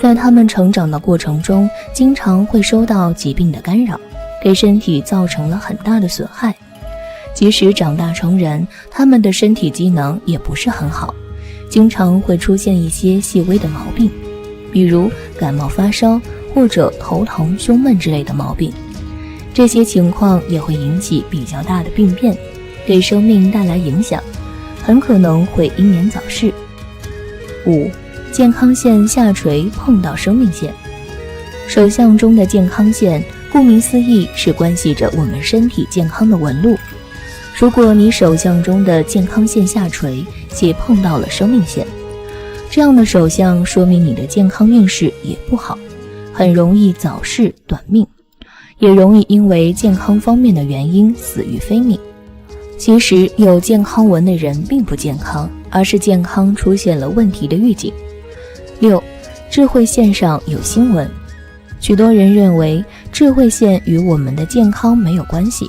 在他们成长的过程中，经常会受到疾病的干扰，给身体造成了很大的损害。即使长大成人，他们的身体机能也不是很好，经常会出现一些细微的毛病，比如感冒发烧或者头疼胸闷之类的毛病。这些情况也会引起比较大的病变，给生命带来影响，很可能会英年早逝。5. 健康线下垂碰到生命线。手相中的健康线，顾名思义是关系着我们身体健康的纹路。如果你手相中的健康线下垂且碰到了生命线，这样的手相说明你的健康运势也不好，很容易早逝短命，也容易因为健康方面的原因死于非命。其实有健康纹的人并不健康，而是健康出现了问题的预警。6. 智慧线上有星纹。许多人认为智慧线与我们的健康没有关系，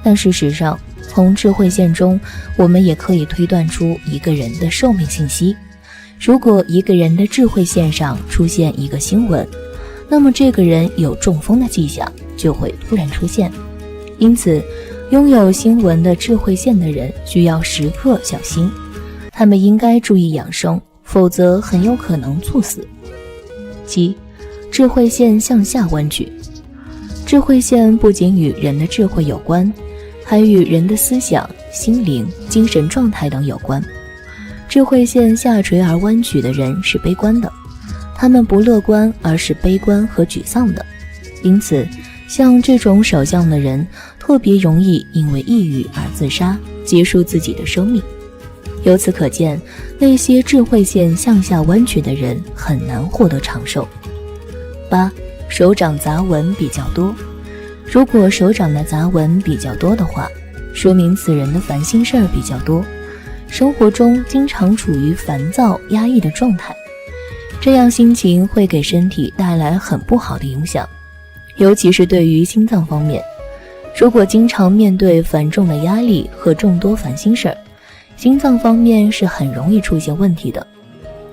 但事实上，从智慧线中，我们也可以推断出一个人的寿命信息。如果一个人的智慧线上出现一个星纹，那么这个人有中风的迹象就会突然出现。因此，拥有星纹的智慧线的人需要时刻小心，他们应该注意养生，否则很有可能猝死。7. 智慧线向下弯曲。智慧线不仅与人的智慧有关，还与人的思想、心灵、精神状态等有关。智慧线下垂而弯曲的人是悲观的，他们不乐观，而是悲观和沮丧的。因此，像这种手相的人特别容易因为抑郁而自杀，结束自己的生命。由此可见，那些智慧线向下弯曲的人很难获得长寿。8. 手掌杂纹比较多。如果手掌的杂纹比较多的话，说明此人的烦心事儿比较多，生活中经常处于烦躁压抑的状态，这样心情会给身体带来很不好的影响，尤其是对于心脏方面。如果经常面对繁重的压力和众多烦心事儿，心脏方面是很容易出现问题的。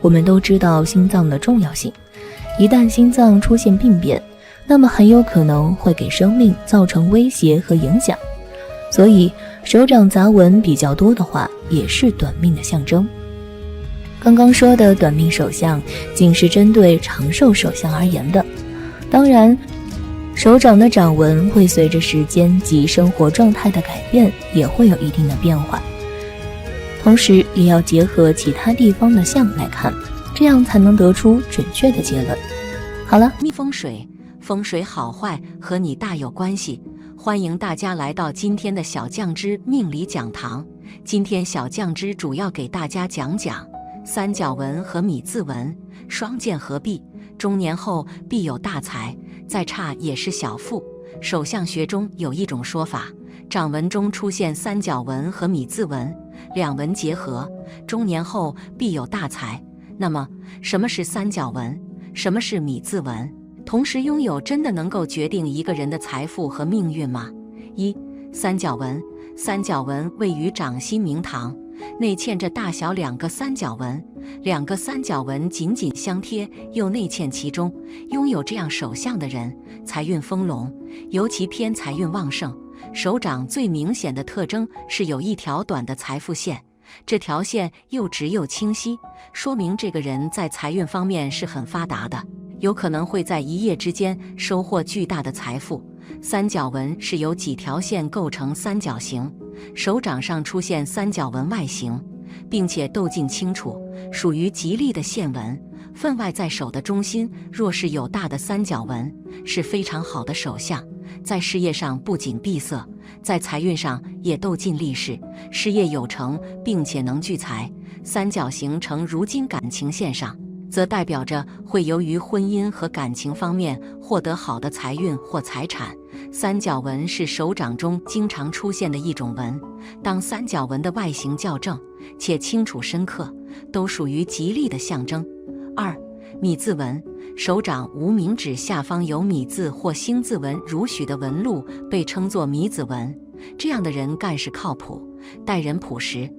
我们都知道心脏的重要性，一旦心脏出现病变，那么很有可能会给生命造成威胁和影响。所以手掌杂纹比较多的话，也是短命的象征。刚刚说的短命手相仅是针对长寿手相而言的，当然手掌的掌纹会随着时间及生活状态的改变也会有一定的变化，同时也要结合其他地方的相来看，这样才能得出准确的结论。好了，风水，风水好坏和你大有关系，欢迎大家来到今天的小酱之命理讲堂。今天小酱之主要给大家讲讲三角纹和米字纹，双剑合璧，中年后必有大财，再差也是小富。手相学中有一种说法，掌纹中出现三角纹和米字纹，两纹结合，中年后必有大财。那么什么是三角纹？什么是米字纹？同时拥有真的能够决定一个人的财富和命运吗？一、三角纹。三角纹位于掌心明堂，内嵌着大小两个三角纹，两个三角纹紧紧相贴，又内嵌其中。拥有这样手相的人，财运丰隆，尤其偏财运旺盛。手掌最明显的特征是有一条短的财富线，这条线又直又清晰，说明这个人在财运方面是很发达的，有可能会在一夜之间收获巨大的财富。三角纹是由几条线构成三角形，手掌上出现三角纹外形，并且斗劲清楚，属于吉利的线纹。分外在手的中心若是有大的三角纹，是非常好的手相，在事业上不仅闭塞，在财运上也斗劲立势，事业有成，并且能聚财。三角形呈如今感情线上，则代表着会由于婚姻和感情方面获得好的财运或财产。三角纹是手掌中经常出现的一种纹，当三角纹的外形较正且清楚深刻，都属于吉利的象征。二、米字纹。手掌无名指下方有米字或星字纹如许的纹路，被称作米字纹。这样的人干事靠谱，待人朴实，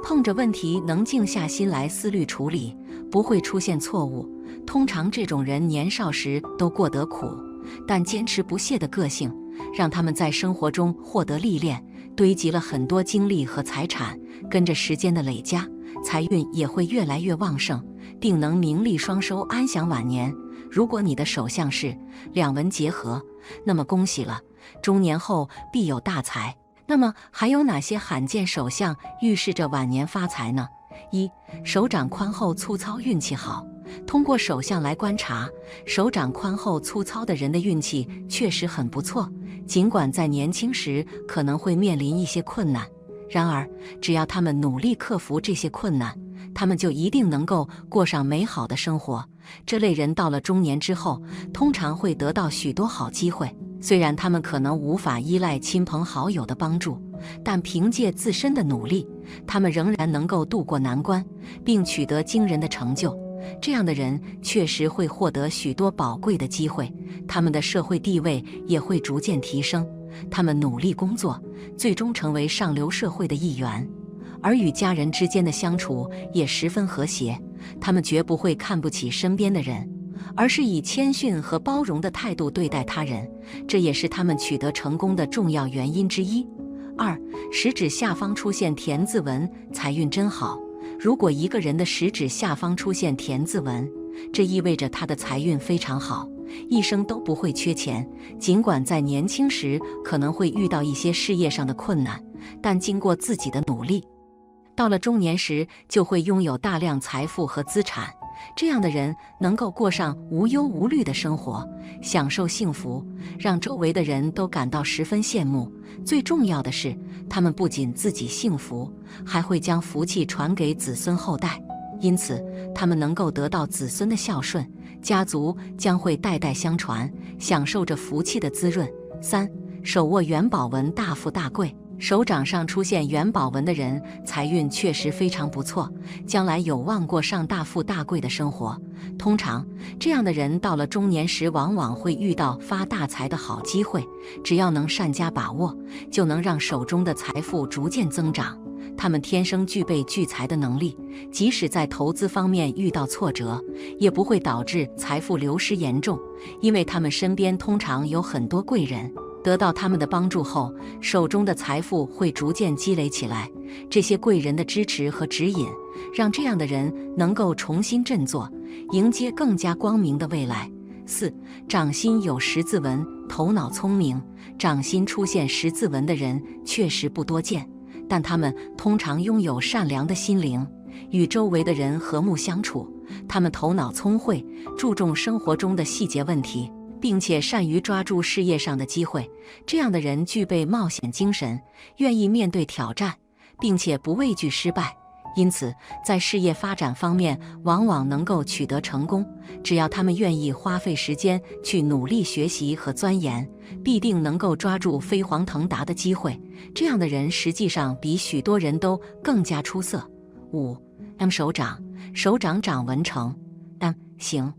碰着问题能静下心来思虑处理，不会出现错误。通常这种人年少时都过得苦，但坚持不懈的个性让他们在生活中获得历练，堆积了很多精力和财产，跟着时间的累加，财运也会越来越旺盛，定能名利双收，安享晚年。如果你的手相是两纹结合，那么恭喜了，中年后必有大财。那么还有哪些罕见手相预示着晚年发财呢？一、手掌宽厚粗糙，运气好。通过手相来观察，手掌宽厚粗糙的人的运气确实很不错，尽管在年轻时可能会面临一些困难，然而只要他们努力克服这些困难，他们就一定能够过上美好的生活。这类人到了中年之后，通常会得到许多好机会，虽然他们可能无法依赖亲朋好友的帮助，但凭借自身的努力，他们仍然能够渡过难关，并取得惊人的成就。这样的人确实会获得许多宝贵的机会，他们的社会地位也会逐渐提升，他们努力工作，最终成为上流社会的一员。而与家人之间的相处也十分和谐，他们绝不会看不起身边的人，而是以谦逊和包容的态度对待他人，这也是他们取得成功的重要原因之一。二、食指下方出现田字纹，财运真好。如果一个人的食指下方出现田字纹，这意味着他的财运非常好，一生都不会缺钱。尽管在年轻时可能会遇到一些事业上的困难，但经过自己的努力，到了中年时就会拥有大量财富和资产。这样的人能够过上无忧无虑的生活，享受幸福，让周围的人都感到十分羡慕。最重要的是，他们不仅自己幸福，还会将福气传给子孙后代，因此他们能够得到子孙的孝顺，家族将会代代相传，享受着福气的滋润。三、手握元宝纹，大富大贵。手掌上出现元宝纹的人，财运确实非常不错，将来有望过上大富大贵的生活。通常这样的人到了中年时，往往会遇到发大财的好机会，只要能善加把握，就能让手中的财富逐渐增长。他们天生具备聚财的能力，即使在投资方面遇到挫折，也不会导致财富流失严重，因为他们身边通常有很多贵人，得到他们的帮助后，手中的财富会逐渐积累起来。这些贵人的支持和指引，让这样的人能够重新振作，迎接更加光明的未来。4. 掌心有十字纹，头脑聪明。掌心出现十字纹的人确实不多见，但他们通常拥有善良的心灵，与周围的人和睦相处。他们头脑聪慧，注重生活中的细节问题，并且善于抓住事业上的机会。这样的人具备冒险精神，愿意面对挑战，并且不畏惧失败。因此，在事业发展方面往往能够取得成功。只要他们愿意花费时间去努力学习和钻研，必定能够抓住飞黄腾达的机会。这样的人实际上比许多人都更加出色。5. M 手掌，手掌掌纹呈 M 形。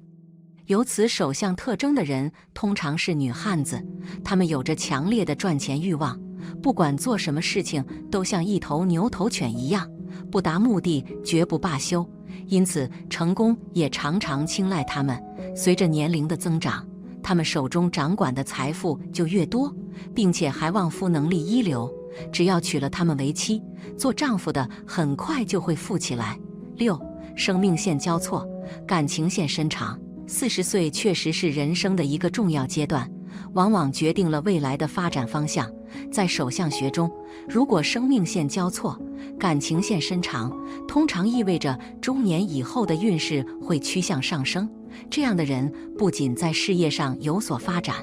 有此手相特征的人通常是女汉子，她们有着强烈的赚钱欲望，不管做什么事情都像一头牛头犬一样，不达目的绝不罢休，因此成功也常常青睐他们。随着年龄的增长，他们手中掌管的财富就越多，并且还旺夫能力一流。只要娶了他们为妻，做丈夫的很快就会富起来。6. 生命线交错，感情线深长。40岁确实是人生的一个重要阶段，往往决定了未来的发展方向。在手相学中，如果生命线交错，感情线深长，通常意味着中年以后的运势会趋向上升。这样的人不仅在事业上有所发展，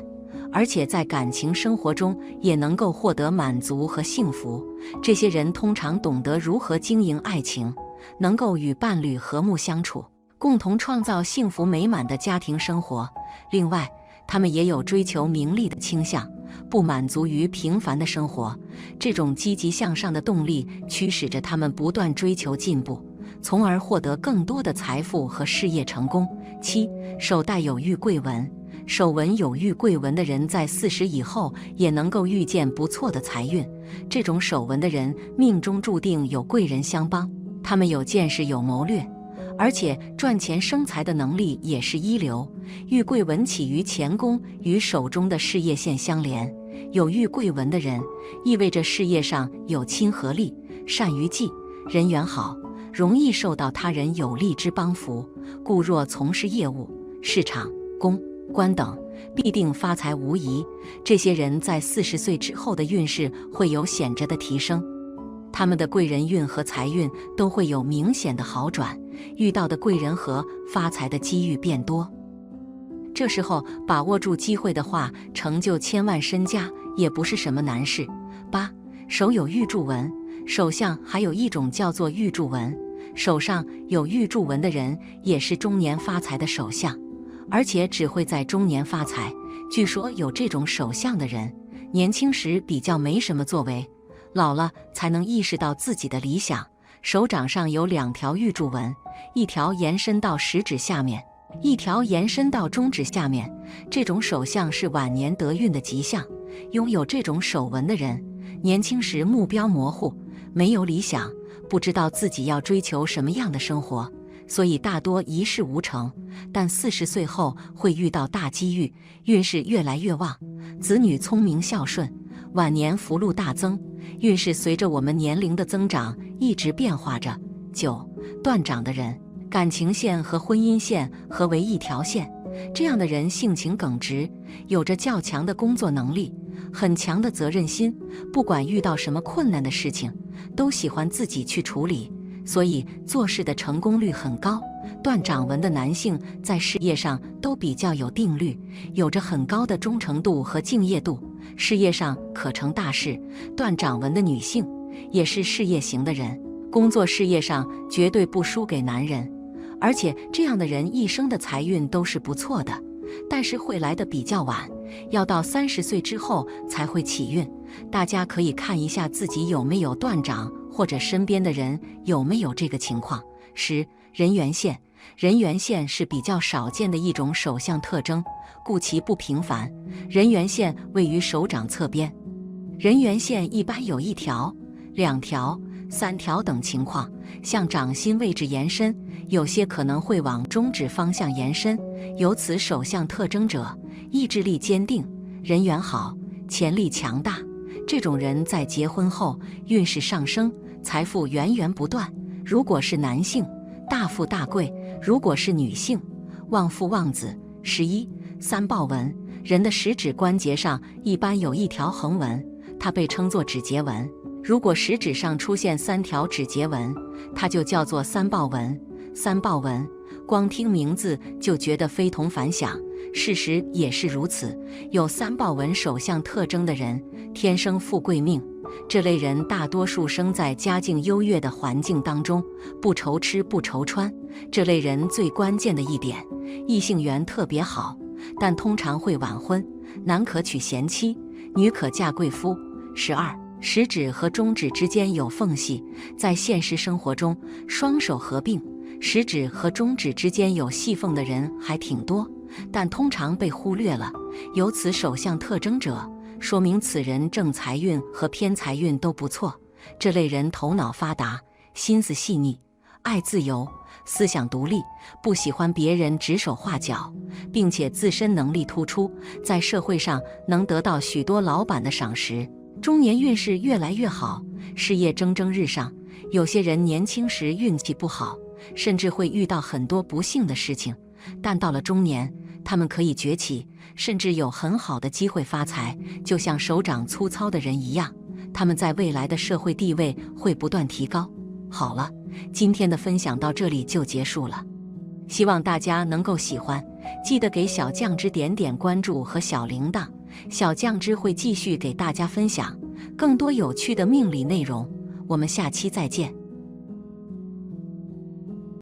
而且在感情生活中也能够获得满足和幸福。这些人通常懂得如何经营爱情，能够与伴侣和睦相处，共同创造幸福美满的家庭生活。另外，他们也有追求名利的倾向，不满足于平凡的生活。这种积极向上的动力驱使着他们不断追求进步，从而获得更多的财富和事业成功。7. 手带有玉桂纹，手纹有玉桂纹的人在40以后也能够遇见不错的财运。这种手纹的人命中注定有贵人相帮，他们有见识有谋略，而且赚钱生财的能力也是一流。玉桂纹起于前宫，与手中的事业线相连。有玉桂纹的人意味着事业上有亲和力，善于记，人缘好，容易受到他人有力之帮扶，故若从事业务、市场、公、官等，必定发财无疑。这些人在40岁之后的运势会有显著的提升，他们的贵人运和财运都会有明显的好转，遇到的贵人和发财的机遇变多。这时候把握住机会的话，成就千万身家也不是什么难事。8. 手有玉柱纹，手相还有一种叫做玉柱纹，手上有玉柱纹的人也是中年发财的手相，而且只会在中年发财。据说有这种手相的人，年轻时比较没什么作为，老了才能意识到自己的理想。手掌上有2条玉柱纹，一条延伸到食指下面，一条延伸到中指下面。这种手相是晚年得运的吉象。拥有这种手纹的人，年轻时目标模糊，没有理想，不知道自己要追求什么样的生活，所以大多一事无成。但40岁后会遇到大机遇，运势越来越旺，子女聪明孝顺，晚年福禄大增，运势随着我们年龄的增长一直变化着。9. 断掌的人，感情线和婚姻线合为一条线，这样的人性情耿直，有着较强的工作能力，很强的责任心，不管遇到什么困难的事情，都喜欢自己去处理，所以做事的成功率很高。断掌纹的男性在事业上都比较有定律，有着很高的忠诚度和敬业度，事业上可成大事。断掌纹的女性也是事业型的人，工作事业上绝对不输给男人，而且这样的人一生的财运都是不错的，但是会来得比较晚，要到30岁之后才会起运。大家可以看一下自己有没有断掌，或者身边的人有没有这个情况。10. 人缘线，人缘线是比较少见的一种手相特征，故其不平凡。人缘线位于手掌侧边，人缘线一般有1条、2条、3条等情况，向掌心位置延伸，有些可能会往中指方向延伸。有此手相特征者，意志力坚定，人缘好，潜力强大。这种人在结婚后运势上升，财富源源不断。如果是男性，大富大贵；如果是女性，旺夫旺子。11. 三豹纹，人的食指关节上一般有一条横纹，它被称作指节纹。如果食指上出现3条指节纹，它就叫做三豹纹。三豹纹，光听名字就觉得非同凡响，事实也是如此。有三豹纹手相特征的人，天生富贵命。这类人大多数生在家境优越的环境当中，不愁吃不愁穿。这类人最关键的一点，异性缘特别好，但通常会晚婚，男可娶贤妻，女可嫁贵夫。12. 食指和中指之间有缝隙，在现实生活中，双手合并，食指和中指之间有细缝的人还挺多，但通常被忽略了。有此手相特征者，说明此人正财运和偏财运都不错。这类人头脑发达，心思细腻，爱自由，思想独立，不喜欢别人指手画脚，并且自身能力突出，在社会上能得到许多老板的赏识。中年运势越来越好，事业蒸蒸日上。有些人年轻时运气不好，甚至会遇到很多不幸的事情，但到了中年，他们可以崛起，甚至有很好的机会发财，就像手掌粗糙的人一样，他们在未来的社会地位会不断提高。好了，今天的分享到这里就结束了，希望大家能够喜欢，记得给小酱汁点点关注和小铃铛，小酱汁会继续给大家分享更多有趣的命理内容，我们下期再见。